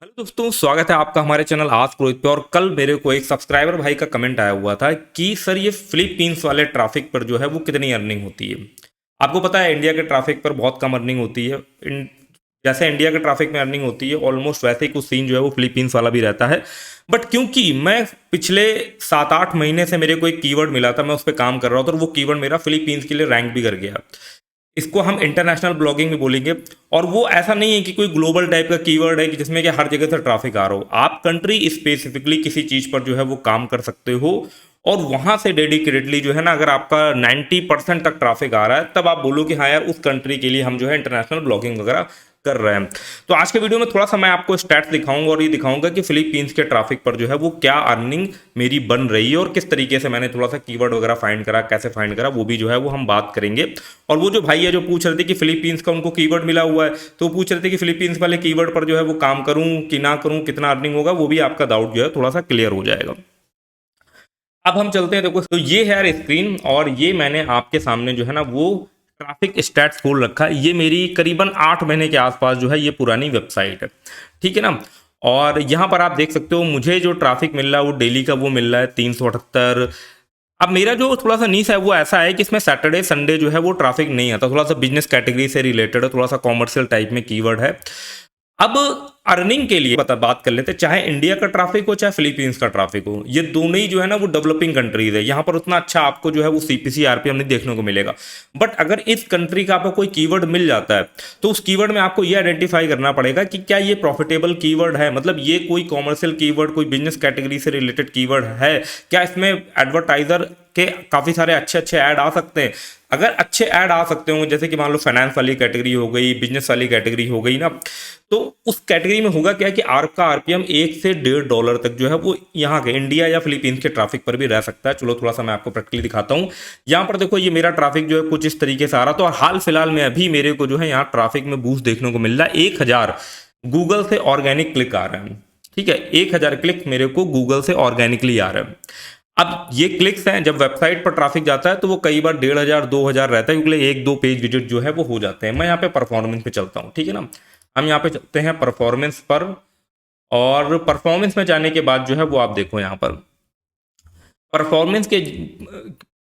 Hello दोस्तों, स्वागत है आपका हमारे चैनल आज क्रोध पे। और कल मेरे को एक सब्सक्राइबर भाई का कमेंट आया हुआ था कि सर ये फिलीपींस वाले ट्रैफिक पर जो है वो कितनी अर्निंग होती है। आपको पता है इंडिया के ट्रैफिक पर बहुत कम अर्निंग होती है। जैसे इंडिया के ट्रैफिक में अर्निंग होती है ऑलमोस्ट वैसे ही कुछ सीन जो है वो फिलीपींस वाला भी रहता है। बट क्योंकि मैं पिछले 7-8 महीने से मेरे को एक कीवर्ड मिला था, मैं उस पर काम कर रहा था और वो कीवर्ड मेरा फिलीपींस के लिए रैंक भी कर गया। इसको हम इंटरनेशनल ब्लॉगिंग भी बोलेंगे। और वो ऐसा नहीं है कि कोई ग्लोबल टाइप का कीवर्ड है कि जिसमें कि हर जगह से ट्रैफिक आ रहा हो। आप कंट्री स्पेसिफिकली किसी चीज़ पर जो है वो काम कर सकते हो और वहां से डेडिकेटेडली जो है ना, अगर आपका 90% तक ट्रैफिक आ रहा है तब आप बोलो कि हाँ यार उस कंट्री के लिए हम जो है इंटरनेशनल ब्लॉगिंग वगैरह कर रहे हैं। तो आज के वीडियो में थोड़ा सा मैं आपको स्टैट्स दिखाऊंगा और ये दिखाऊंगा कि फिलीपींस के ट्रैफिक पर जो है वो क्या अर्निंग मेरी बन रही है और किस तरीके से मैंने थोड़ा सा कीवर्ड वगैरह फाइंड करा, कैसे फाइंड करा, वो भी जो है वो हम बात करेंगे। और वो जो भाई है जो पूछ रहे थे कि फिलीपींस का उनको कीवर्ड मिला हुआ है, तो पूछ रहे थे कि फिलीपींस वाले कीवर्ड पर जो है वो काम करूं कि ना करूं, कितना अर्निंग होगा, वो भी आपका डाउट जो है थोड़ा सा क्लियर हो जाएगा। अब हम चलते हैं। देखो, तो ये है यार स्क्रीन और ये मैंने आपके सामने जो है ना वो ट्रैफिक स्टैट्स खोल रखा है। ये मेरी करीबन 8 महीने के आसपास जो है ये पुरानी वेबसाइट है, ठीक है ना। और यहाँ पर आप देख सकते हो मुझे जो ट्रैफिक मिल रहा है वो डेली का वो मिल रहा है 378। अब मेरा जो थोड़ा सा नीस है वो ऐसा है कि इसमें सैटरडे संडे जो है वो ट्रैफिक नहीं आता, थोड़ा सा बिजनेस कैटेगरी से रिलेटेड है, थोड़ा सा कॉमर्शियल टाइप में कीवर्ड है। अब अर्निंग के लिए बात कर लेते हैं। चाहे इंडिया का ट्रैफिक हो चाहे फिलीपींस का ट्रैफिक हो, ये दोनों ही जो है ना वो डेवलपिंग कंट्रीज है। यहाँ पर उतना अच्छा आपको जो है वो सीपीसी आरपीएम नहीं देखने को मिलेगा। बट अगर इस कंट्री का आपको कोई कीवर्ड मिल जाता है तो उस कीवर्ड में आपको ये आइडेंटिफाई करना पड़ेगा कि क्या ये प्रॉफिटेबल कीवर्ड है, मतलब ये कोई कॉमर्शियल कीवर्ड, कोई बिजनेस कैटेगरी से रिलेटेड कीवर्ड है, क्या इसमें एडवर्टाइजर के काफ़ी सारे अच्छे अच्छे ऐड आ सकते हैं। अगर अच्छे ऐड आ सकते होंगे, जैसे कि मान लो फाइनेंस वाली कैटेगरी हो गई, बिजनेस वाली कैटेगरी हो गई ना, तो उस कैटेगरी में होगा क्या कि आपका आरपीएम $1 से $1.5 तक जो है वो यहाँ के इंडिया या फिलीपींस के ट्रैफिक पर भी रह सकता है। चलो थोड़ा सा मैं आपको प्रैक्टिकली दिखाता हूँ। यहाँ पर देखो ये मेरा ट्रैफिक जो है कुछ इस तरीके से आ रहा था और हाल फिलहाल में अभी मेरे को जो है यहाँ ट्रैफिक में बूस्ट देखने को मिल रहा है। 1000 गूगल से ऑर्गेनिक क्लिक आ रहे हैं, ठीक है। 1000 क्लिक मेरे को गूगल से ऑर्गेनिकली आ रहे हैं। अब ये क्लिक्स हैं, जब वेबसाइट पर ट्रैफिक जाता है तो वो कई बार 1500-2000 रहता है, क्योंकि 1-2 पेज विजिट जो है वो हो जाते हैं। मैं यहाँ पे परफॉर्मेंस पे चलता हूँ, ठीक है ना। हम यहाँ पे चलते हैं परफॉर्मेंस पर और परफॉर्मेंस में जाने के बाद जो है वो आप देखो यहाँ पर परफॉर्मेंस के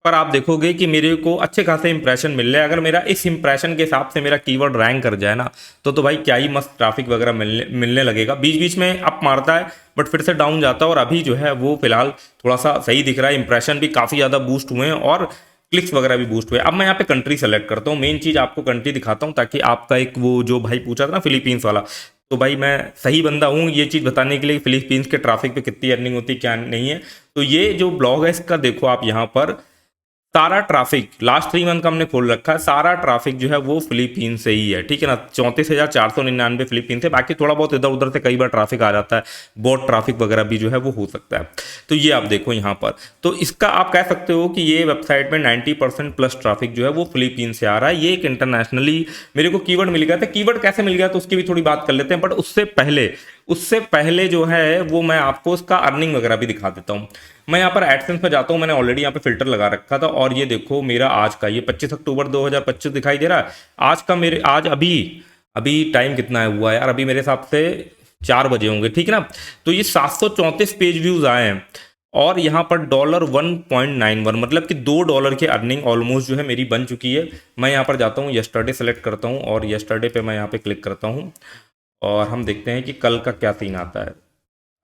पर आप देखोगे कि मेरे को अच्छे खासे इंप्रेशन मिल रहे हैं। अगर मेरा इस इंप्रेशन के हिसाब से मेरा कीवर्ड रैंक कर जाए ना तो भाई क्या ही मस्त ट्रैफिक वगैरह मिलने लगेगा। बीच बीच में अप मारता है बट फिर से डाउन जाता है और अभी जो है वो फिलहाल थोड़ा सा सही दिख रहा है। इंप्रेशन भी काफ़ी ज़्यादा बूस्ट हुए हैं और क्लिक्स वगैरह भी बूस्ट हुए। अब मैं यहाँ पे कंट्री सेलेक्ट करता हूँ, मेन चीज़ आपको कंट्री दिखाता हूँ ताकि आपका एक वो जो भाई पूछा था ना फिलीपींस वाला, तो भाई मैं सही बंदा हूँ ये चीज़ बताने के लिए फिलीपींस के ट्रैफिक पे कितनी अर्निंग होती है क्या नहीं है। तो ये जो ब्लॉग है इसका देखो आप यहाँ पर सारा ट्रैफिक लास्ट 3 मंथ का हमने खोल रखा है। सारा ट्रैफिक जो है वो फिलीपीन से ही है, ठीक है ना। 34,499 फिलीपीन से, बाकी थोड़ा बहुत इधर उधर से कई बार ट्रैफिक आ जाता है, बोट ट्रैफिक वगैरह भी जो है वो हो सकता है। तो ये आप देखो यहाँ पर, तो इसका आप कह सकते हो कि ये वेबसाइट में 90% प्लस ट्रैफिक जो है वो फिलीपीन से आ रहा है। ये एक इंटरनेशनली मेरे को कीवर्ड मिल गया था। कीवर्ड कैसे मिल गया तो उसकी भी थोड़ी बात कर लेते हैं, बट उससे पहले जो है वो मैं आपको उसका अर्निंग वगैरह भी दिखा देता हूँ। मैं यहाँ पर एडसेंस पे जाता हूँ, मैंने ऑलरेडी यहाँ पे फिल्टर लगा रखा था और ये देखो मेरा आज का ये 25 अक्टूबर 2025 दिखाई दे रहा है। आज का मेरे आज अभी अभी टाइम कितना है हुआ है यार, अभी मेरे हिसाब से 4 बजे होंगे, ठीक है ना। तो ये 734 पेज व्यूज आए हैं और यहाँ पर $1.91 मतलब कि $2 की अर्निंग ऑलमोस्ट जो है मेरी बन चुकी है। मैं यहाँ पर जाता हूँ, यस्टरडे सेलेक्ट करता हूँ और यस्टरडे पे मैं यहाँ पे क्लिक करता हूँ और हम देखते हैं कि कल का क्या सीन आता है।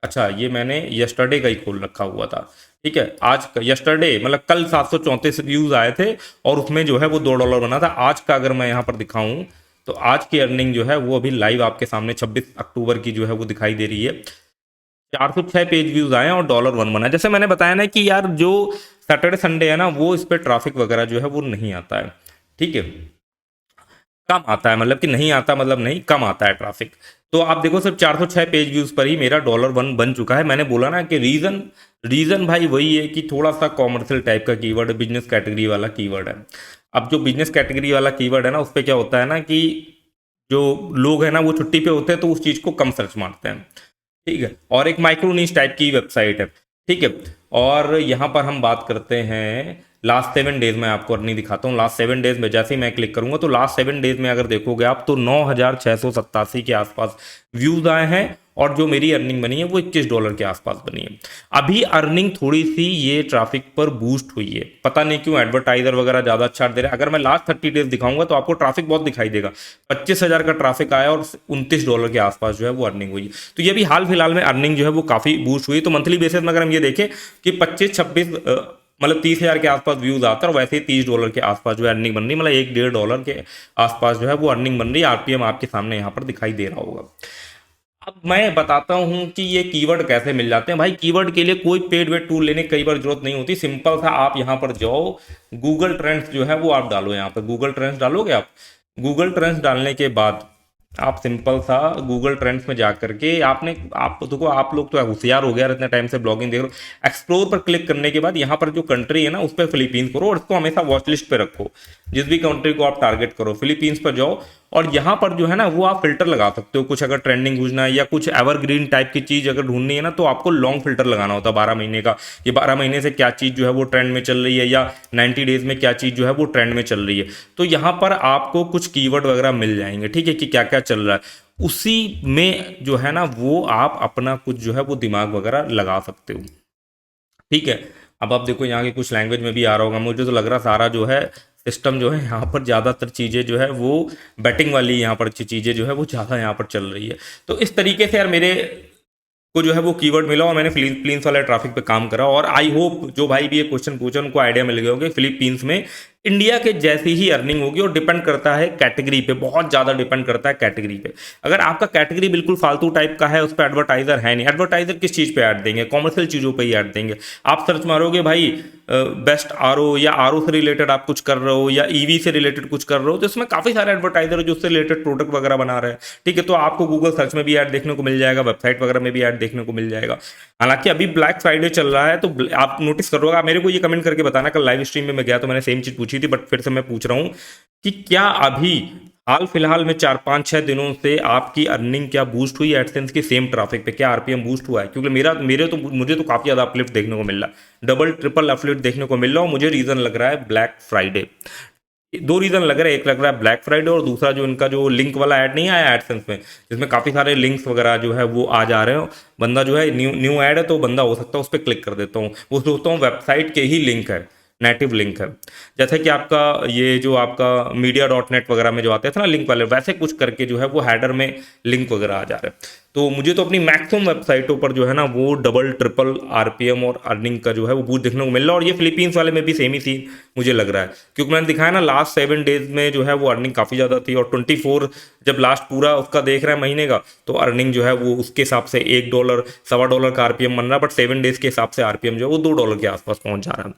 अच्छा, ये मैंने यस्टरडे का ही खोल रखा हुआ था, ठीक है। आज यस्टरडे मतलब कल 734 व्यूज आए थे और उसमें जो है वो $2 बना था। आज का अगर मैं यहाँ पर दिखाऊं तो आज की अर्निंग जो है वो अभी लाइव आपके सामने 26 अक्टूबर की जो है वो दिखाई दे रही है। 406 पेज व्यूज आए हैं और $1 बना। जैसे मैंने बताया ना कि यार जो सैटरडे संडे है ना वो इस पर ट्रैफिक वगैरह जो है वो नहीं आता है, ठीक है। कम आता है, मतलब कि नहीं आता मतलब नहीं, कम आता है ट्रैफिक। तो आप देखो सिर्फ 406 पेज व्यूज पर ही मेरा $1 बन चुका है। मैंने बोला ना कि रीजन भाई वही है कि थोड़ा सा कॉमर्शियल टाइप का कीवर्ड है, बिजनेस कैटेगरी वाला कीवर्ड है। अब जो बिजनेस कैटेगरी वाला कीवर्ड है ना उस पर क्या होता है ना कि जो लोग हैं ना वो छुट्टी पे होते हैं तो उस चीज़ को कम सर्च मारते हैं, ठीक है। और एक माइक्रो नीश टाइप की वेबसाइट है, ठीक है। और यहाँ पर हम बात करते हैं लास्ट 7 डेज में आपको अर्निंग दिखाता हूँ। लास्ट 7 डेज में जैसे ही मैं क्लिक करूंगा तो लास्ट 7 डेज में अगर देखोगे आप तो 9,687 के आसपास व्यूज आए हैं और जो मेरी अर्निंग बनी है वो $21 के आसपास बनी है। अभी अर्निंग थोड़ी सी ये ट्रैफिक पर बूस्ट हुई है, पता नहीं क्यों, एडवर्टाइजर वगैरह ज़्यादा चार्ज दे रहे हैं। अगर मैं लास्ट 30 डेज दिखाऊंगा तो आपको ट्रैफिक बहुत दिखाई देगा। 25,000 का ट्रैफिक आया और $29 के आसपास जो है वो अर्निंग हुई है। तो ये भी हाल फिलहाल में अर्निंग जो है वो काफ़ी बूस्ट हुई। तो मंथली बेसिस में अगर हम ये देखें कि 25-26 मतलब 30,000 के आसपास व्यूज आता है और वैसे ही $30 के आसपास जो है अर्निंग बन रही है, मतलब $1-1.5 के आसपास जो है वो अर्निंग बन रही है। आरपीएम आपके सामने यहाँ पर दिखाई दे रहा होगा। अब मैं बताता हूँ कि ये कीवर्ड कैसे मिल जाते हैं। भाई कीवर्ड के लिए कोई पेड वेड टूल लेने की कई बार जरूरत नहीं होती। सिंपल सा आप यहाँ पर जाओ, गूगल ट्रेंड्स जो है वो आप डालो, यहाँ पर गूगल ट्रेंड्स डालोगे आप। गूगल ट्रेंड्स डालने के बाद आप सिंपल सा गूगल ट्रेंड्स में जा करके आप देखो, आप लोग तो होशियार हो गया, इतने टाइम से ब्लॉगिंग देख रहे हो। एक्सप्लोर पर क्लिक करने के बाद यहाँ पर जो कंट्री है ना उस पर फिलीपींस करो और इसको हमेशा वॉच लिस्ट पे रखो। जिस भी कंट्री को आप टारगेट करो, फिलीपींस पर जाओ और यहाँ पर जो है ना वो आप फिल्टर लगा सकते हो। कुछ अगर ट्रेंडिंग ढूंढना है या कुछ एवरग्रीन टाइप की चीज अगर ढूंढनी है ना, तो आपको लॉन्ग फिल्टर लगाना होता है 12 महीने का। ये 12 महीने से क्या चीज जो है वो ट्रेंड में चल रही है, या 90 डेज में क्या चीज जो है वो ट्रेंड में चल रही है। तो यहाँ पर आपको कुछ कीवर्ड वगैरह मिल जाएंगे, ठीक है, कि क्या क्या चल रहा है। उसी में जो है ना वो आप अपना कुछ जो है वो दिमाग वगैरह लगा सकते हो, ठीक है। अब आप देखो यहाँ की कुछ लैंग्वेज में भी आ रहा होगा, मुझे तो लग रहा सारा जो है सिस्टम जो है यहाँ पर ज़्यादातर चीज़ें जो है वो बैटिंग वाली, यहाँ पर चीज़ें जो है वो ज़्यादा यहाँ पर चल रही है। तो इस तरीके से यार मेरे को जो है वो कीवर्ड मिला और मैंने फिलीपींस वाले ट्रैफिक पे काम करा। और आई होप जो भाई भी ये क्वेश्चन पूछे उनको आइडिया मिल गया होगा फिलीपींस में इंडिया के जैसी ही अर्निंग होगी। और डिपेंड करता है कैटेगरी पे, बहुत ज़्यादा डिपेंड करता है कैटेगरी पे। अगर आपका कैटेगरी बिल्कुल फालतू टाइप का है, उस पर एडवर्टाइजर है नहीं, एडवर्टाइजर किस चीज़ पे ऐड देंगे, कॉमर्शियल चीज़ों पे ही ऐड देंगे। आप सर्च मारोगे भाई बेस्ट आरओ या आरओ से रिलेटेड आप कुछ कर रहे हो या ईवी से रिलेटेड कुछ कर रहे हो, तो इसमें काफ़ी सारे एडवर्टाइजर जो उससे रिलेटेड प्रोडक्ट वगैरह बना रहे हैं, ठीक है। तो आपको गूगल सर्च में भी ऐड देखने को मिल जाएगा, वेबसाइट वगैरह में भी ऐड देखने को मिल जाएगा। हालांकि अभी ब्लैक फ्राइडे चल रहा है, तो आप नोटिस करोगे, आप मेरे को ये कमेंट करके बताना। कल लाइव स्ट्रीम में मैं गया तो मैंने सेम चीज़ पूछी थी, बट फिर से मैं पूछ रहा हूँ कि क्या अभी हाल फिलहाल में 4-5-6 दिनों से आपकी अर्निंग क्या बूस्ट हुई एडसेंस की सेम ट्रैफिक पे, क्या आरपीएम बूस्ट हुआ है? क्योंकि मुझे तो काफ़ी ज़्यादा अपलिफ्ट देखने को मिल रहा है, डबल ट्रिपल अपलिफ्ट देखने को मिल रहा है। और मुझे रीज़न लग रहा है ब्लैक फ्राइडे। दो रीज़न लग रहा है, एक लग रहा है ब्लैक फ्राइडे और दूसरा जो इनका जो लिंक वाला ऐड नहीं आया एडसेंस में, जिसमें काफ़ी सारे लिंक्स वगैरह जो है वो आ जा रहे हो। बंदा जो है न्यू ऐड है तो बंदा हो सकता है उस पर क्लिक कर देता हूँ, वो सोचता हूँ वेबसाइट के ही लिंक है, नेटिव लिंक है। जैसे कि आपका ये जो आपका media.net वगैरह में जो आते थे ना लिंक वाले, वैसे कुछ करके जो है वो हेडर में लिंक वगैरह आ जा रहे हैं। तो मुझे तो अपनी मैक्सिमम वेबसाइटों पर जो है ना वो डबल ट्रिपल आरपीएम और अर्निंग का जो है वो बूस्ट देखने को मिल रहा है। और ये फिलीपींस वाले में भी सेम ही थी मुझे लग रहा है, क्योंकि मैंने दिखाया ना लास्ट 7 डेज में जो है वो अर्निंग काफ़ी ज़्यादा थी। और 24 जब लास्ट पूरा उसका देख रहा है महीने का, तो अर्निंग जो है वो उसके हिसाब से $1 $1.25 का आरपीएम बन रहा है। बट 7 डेज के हिसाब से आरपीएम जो है वो $2 के आसपास पहुंच जा रहा है।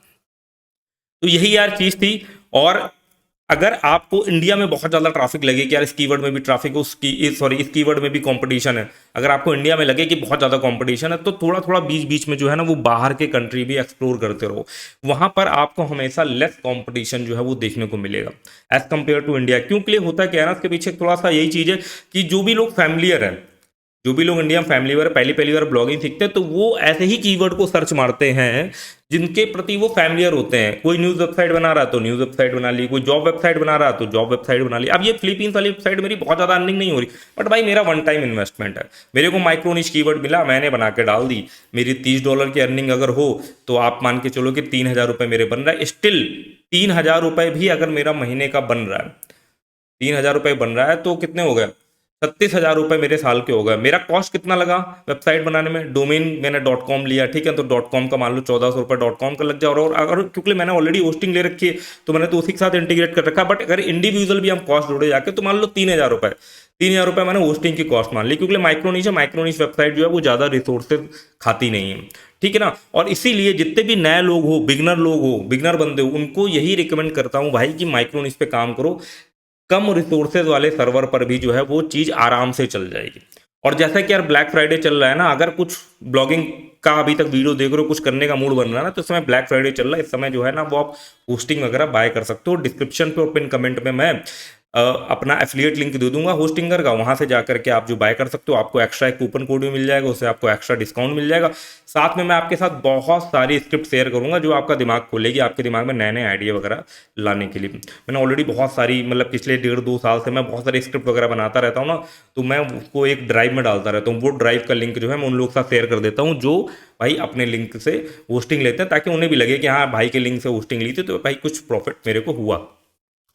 तो यही यार चीज़ थी। और अगर आपको इंडिया में बहुत ज़्यादा ट्रैफिक लगे कि यार इस कीवर्ड में भी ट्रैफिक है, इस कीवर्ड में भी कंपटीशन है, अगर आपको इंडिया में लगे कि बहुत ज़्यादा कंपटीशन है, तो थोड़ा थोड़ा बीच बीच में जो है ना वो बाहर के कंट्री भी एक्सप्लोर करते रहो। वहाँ पर आपको हमेशा लेस कंपटीशन जो है वो देखने को मिलेगा एज कम्पेयर टू इंडिया। क्यों के लिए होता है क्या है ना, इसके पीछे थोड़ा सा यही चीज़ है कि जो भी लोग फैमिलियर है, जो भी लोग इंडिया में फैमिली बार पहली बार ब्लॉगिंग सीखते हैं, तो वो ऐसे ही कीवर्ड को सर्च मारते हैं जिनके प्रति वो फैमिलियर होते हैं। कोई न्यूज़ वेबसाइट बना रहा है तो न्यूज़ वेबसाइट बना ली, कोई जॉब वेबसाइट बना रहा है तो जॉब वेबसाइट बना ली। अब ये फिलीपींस वाली वेबसाइट मेरी बहुत ज़्यादा अर्निंग नहीं हो रही, बट भाई मेरा वन टाइम इन्वेस्टमेंट है। मेरे को माइक्रो निश कीवर्ड मिला, मैंने बना के डाल दी। मेरी $30 की अर्निंग अगर हो तो आप मान के चलो कि 3,000 रुपये मेरे बन रहा है। स्टिल 3,000 रुपये भी अगर मेरा महीने का बन रहा है, 3,000 रुपये बन रहा है, तो कितने हो गए? 36,000 रुपये मेरे साल के हो गए। मेरा कॉस्ट कितना लगा वेबसाइट बनाने में? डोमेन मैंने .com लिया, ठीक है, तो .com का मान लो 1,400 रुपये .com का लग जाओ। और अगर क्योंकि मैंने ऑलरेडी होस्टिंग ले रखी है तो मैंने तो उसी के साथ इंटीग्रेट कर रखा है। बट अगर इंडिविजुअल भी हम कॉस्ट जोड़े जाके तो मान लो 3,000 रुपये, 3,000 रुपये मैंने होस्टिंग की कॉस्ट मान ली, क्योंकि माइक्रोनिश वेबसाइट जो है वो ज़्यादा रिसोर्सेज खाती नहीं है, ठीक है ना। और इसीलिए जितने भी नए लोग हो, बिगनर बंदे हो, उनको यही रिकमेंड करता हूँ भाई कि माइक्रोनिश पे काम करो। कम रिसोर्सेज वाले सर्वर पर भी जो है वो चीज़ आराम से चल जाएगी। और जैसा कि यार ब्लैक फ्राइडे चल रहा है ना, अगर कुछ ब्लॉगिंग का अभी तक वीडियो देख रहे हो, कुछ करने का मूड बन रहा है ना, तो इस समय ब्लैक फ्राइडे चल रहा है। इस समय जो है ना वो आप होस्टिंग वगैरह बाय कर सकते हो। डिस्क्रिप्शन पे और पिन कमेंट में मैं अपना एफिलिएट लिंक दे दूंगा होस्टिंगर का, वहां से जाकर के आप जो बाय कर सकते हो, आपको एक्स्ट्रा एक कूपन कोड भी मिल जाएगा, उससे आपको एक्स्ट्रा डिस्काउंट मिल जाएगा। साथ में मैं आपके साथ बहुत सारी स्क्रिप्ट शेयर करूंगा जो आपका दिमाग खोलेगी, आपके दिमाग में नए नए आइडिया वगैरह लाने के लिए। मैंने ऑलरेडी बहुत सारी, मतलब पिछले 1.5-2 साल से मैं बहुत सारी स्क्रिप्ट वगैरह बनाता रहता हूँ ना, तो मैं उसको एक ड्राइव में डालता रहता हूँ। वो ड्राइव का लिंक जो है मैं उन लोगों के साथ शेयर कर देता हूँ जो भाई अपने लिंक से होस्टिंग लेते हैं, ताकि उन्हें भी लगे कि हाँ भाई के लिंक से होस्टिंग ली थी तो भाई कुछ प्रॉफिट मेरे को हुआ।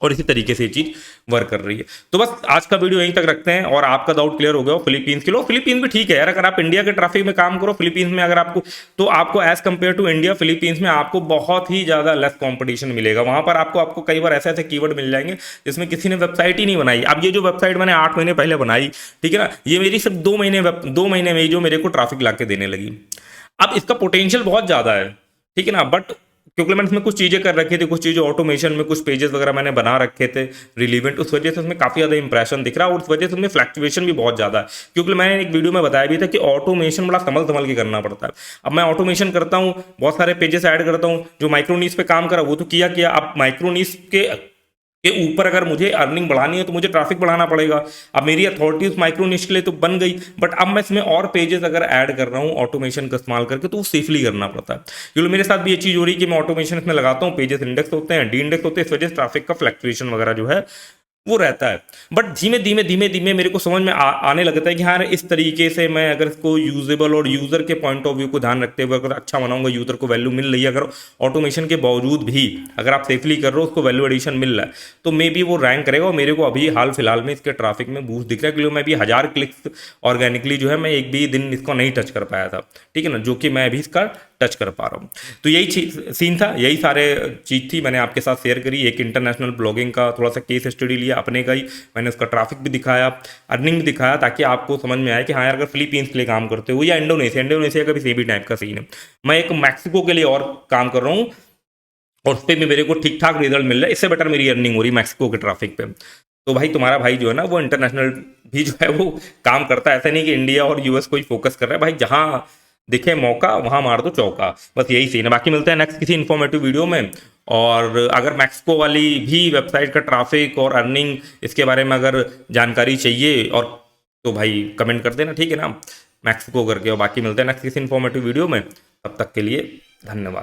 और इसी तरीके से ये चीज वर्क कर रही है। तो बस आज का वीडियो यहीं तक रखते हैं, और आपका डाउट क्लियर हो गया हो फिलीपींस के लोग। फिलीपींस भी ठीक है यार, अगर आप इंडिया के ट्रैफिक में काम करो फिलीपींस में, अगर आपको, तो आपको as compare to India Philippines में आपको बहुत ही ज्यादा लेस कंपटीशन मिलेगा। वहां पर आपको कई बार ऐसे ऐसे कीवर्ड मिल जाएंगे जिसमें किसी ने वेबसाइट ही नहीं बनाई। अब ये जो वेबसाइट मैंने 8 महीने पहले बनाई, ठीक है ना, ये मेरी सिर्फ 2 महीने में ही जो मेरे को ट्रैफिक ला के देने लगी। अब इसका पोटेंशियल बहुत ज्यादा है, ठीक है ना, बट क्योंकि मैंने इसमें कुछ चीज़ें कर रखी थी, कुछ चीज़ें ऑटोमेशन में, कुछ पेजेस वगैरह मैंने बना रखे थे रिलीवेंट, उस वजह से उसमें काफ़ी ज़्यादा इंप्रेशन दिख रहा है, और उस वजह से उसमें फ्लक्चुएशन भी बहुत ज़्यादा है। क्योंकि मैंने एक वीडियो में बताया भी था कि ऑटोमेशन बड़ा संभल संभल के करना पड़ता है। अब मैं ऑटोमेशन करता हूँ, बहुत सारे पेजेस ऐड करता हूँ, जो माइक्रोनीस पे काम करा वो तो किया। अब माइक्रोनीस के ऊपर अगर मुझे अर्निंग बढ़ानी है तो मुझे ट्रैफिक बढ़ाना पड़ेगा। अब मेरी अथॉरिटी उस माइक्रो निश के लिए तो बन गई, बट अब मैं इसमें और पेजेस अगर ऐड कर रहा हूँ ऑटोमेशन का इस्तेमाल करके, तो वो सेफली करना पड़ता है। क्योंकि मेरे साथ भी ये चीज़ हो रही है कि मैं ऑटोमेशन इसमें लगाता हूँ, पेजेस इंडेक्स होते हैं, डी इंडेक्स होते हैं, इस वजह से ट्रैफिक का फ्लक्चुएशन वगैरह जो है वो रहता है। बट धीमे धीमे मेरे को समझ में आने लगता है कि हाँ इस तरीके से मैं अगर इसको यूजेबल और यूजर के पॉइंट ऑफ व्यू को ध्यान रखते हुए अगर अच्छा बनाऊंगा, यूजर को वैल्यू मिल रही है, अगर ऑटोमेशन के बावजूद भी अगर आप सेफली कर रहे हो, उसको वैल्यू एडिशन मिल रहा है, तो मे बी वो रैंक करेगा। और मेरे को अभी हाल फिलहाल में इसके ट्रैफिक में बूस्ट दिख रहा है, क्योंकि मैं भी 1000 क्लिक्स ऑर्गेनिकली जो है मैं एक भी दिन इसको नहीं टच कर पाया था, ठीक है ना, जो कि मैं अभी इसका टच कर पा रहा हूँ। तो यही सीन था, यही सारे चीज़ थी मैंने आपके साथ शेयर करी। एक इंटरनेशनल ब्लॉगिंग का थोड़ा सा केस स्टडी लिया अपने का ही, मैंने उसका ट्रैफिक भी दिखाया, अर्निंग भी दिखाया, ताकि आपको समझ में आए कि हाँ यार अगर फिलीपींस के लिए काम करते हो या इंडोनेशिया का भी सेम ही टाइप का सीन है। मैं एक मैक्सिको के लिए और काम कर रहा हूँ, और उस पर भी मेरे को ठीक ठाक रिजल्ट मिल रहा है, इससे बेटर मेरी अर्निंग हो रही है मैक्सिको के ट्रैफिक पे। तो भाई तुम्हारा भाई जो है ना वो इंटरनेशनल भी जो है वो काम करता है, ऐसा नहीं कि इंडिया और यूएस को ही फोकस कर रहा है। भाई जहाँ दिखे मौका वहां मार दो चौका, बस यही सीन है। बाकी मिलते हैं नेक्स्ट किसी इन्फॉर्मेटिव वीडियो में। और अगर मैक्सिको वाली भी वेबसाइट का ट्रैफिक और अर्निंग इसके बारे में अगर जानकारी चाहिए और, तो भाई कमेंट कर देना, ठीक है ना, मैक्सिको करके। और बाकी मिलते हैं नेक्स्ट किसी इन्फॉर्मेटिव वीडियो में, तब तक के लिए धन्यवाद।